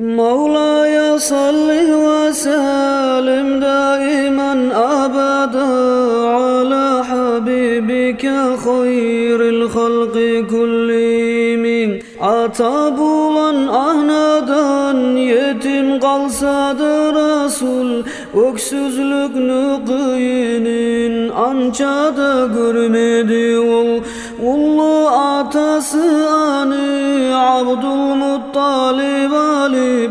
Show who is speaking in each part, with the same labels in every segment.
Speaker 1: مولاي صل وسلم دائما أبدا على حبيبك خير الخلق كلهم. Ata bulan anadan yetim kalsa da Resul, öksüzlüknü kıyının anca da görmedi ol. Ulu atası anı Abdülmuttalib alip,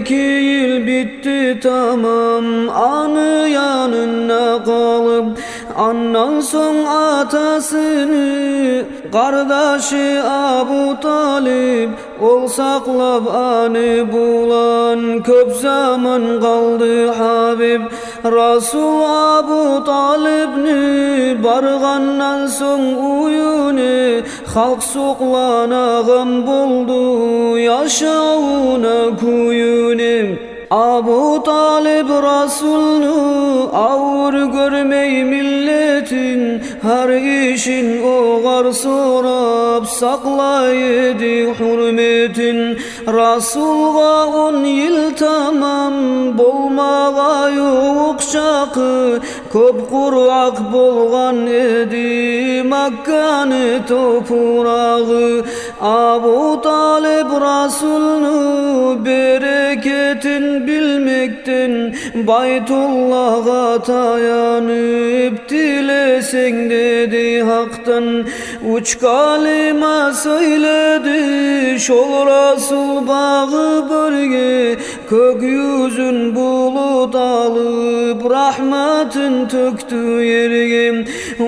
Speaker 1: 2 yıl bitti tamam anı yanına kalıp. Andan son atasını kardeşi Abu Talib, ol saklap anı bulan köp zaman kaldı Habib. Resul Abu Talibni bargandan son uyunu, halk soqlanağın buldu yaşağına kuyunu. Abu Talib Resul'nu ağır görmey milletin, her işin oğar sorab saklaydı hürmetin. Resul'a 10 yıl tamam bolmağa yok şakı, köp kurak bolgan edi Makkanı toprağı. Abu Talib Resul'nu bereketin bilmekten, Baytullah'a tayanıp dilesen dedi haktan. 3 kalima söyledi şol Resul bağı bölge, gökyüzün bulut alıp rahmetin töktü yerge.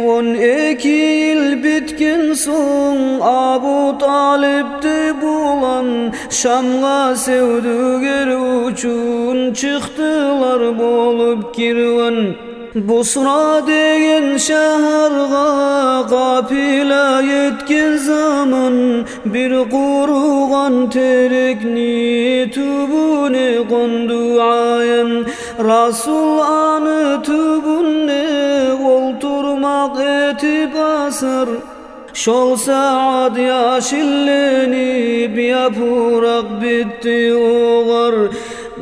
Speaker 1: 12 yıl bitken son Abu Talib'ti bulan, Şam'a sevdüger uçun çıktılar bolup kirvan. Busra degen şaharga kapila yetken zaman, bir kurugan terekni tübüne kondu ayan. Resul anı tübüne olturmak etip asar, şol saat yaşillenip yapurak bitti oğar.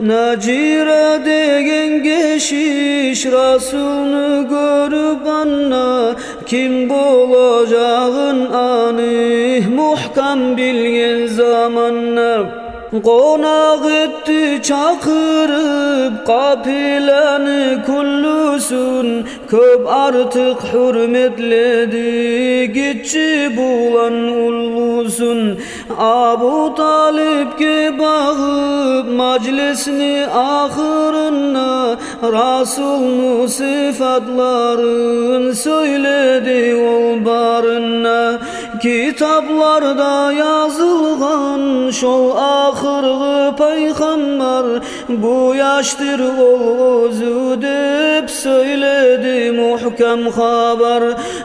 Speaker 1: Nacira degen geçiş Resul'nü görüp anna, kim bolacağın anı muhkam bilgen zamanna. Konak etti çakırıp kapilanı kullusun, köp artık hürmetledi gitçi bulan ulusun. Abu Talib'ke bağıp majlisini ahırına, Resul'nu sıfatların söyledi ol barına. Kitaplarda yazılgan şol ahırgı peygamber, bu yaştır ol özü dep söyledi muhkem haber.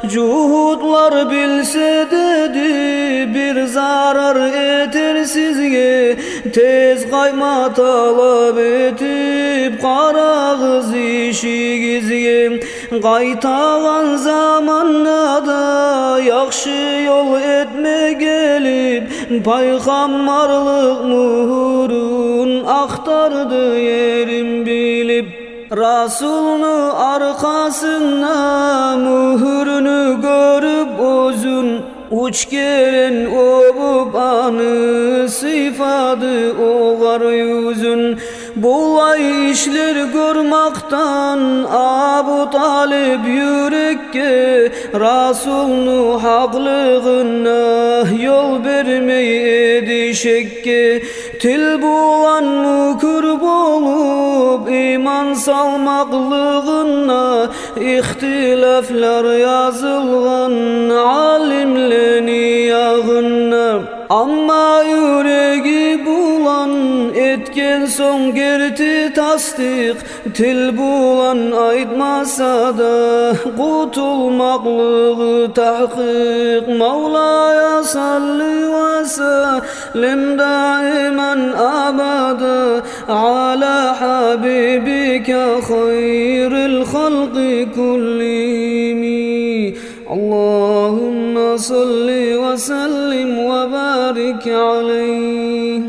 Speaker 1: Cuhudlar bilse dedi bir zarar eter sizge, tez kayma talep etip kara kız işigizge. Kaytagan zamanna da yakşı yol etme gelip, peygamberlik muhurun aktardı yerim bilip. Resul'nu arkasına muhurunu görüp uzun, 3 keren ovup anı sıfadı oğar yüzün. Bulay işler görmaktan Abu Talib yürekke, Resul'nu haklığına yol vermey edi şekke. Til bulan mükür bolup iman salmaklığına, ihtilaflar yazılgan alimleni yağına. Amma yüreği bulan etken son gerti tasdik, til bulan aytmasa da kutulmaklığı tahkik. Mevla'ya salli ve sellem daiman abada ala habibike hayril halqi kullimi. Allahümme salli ve sellim ve barik aleyh.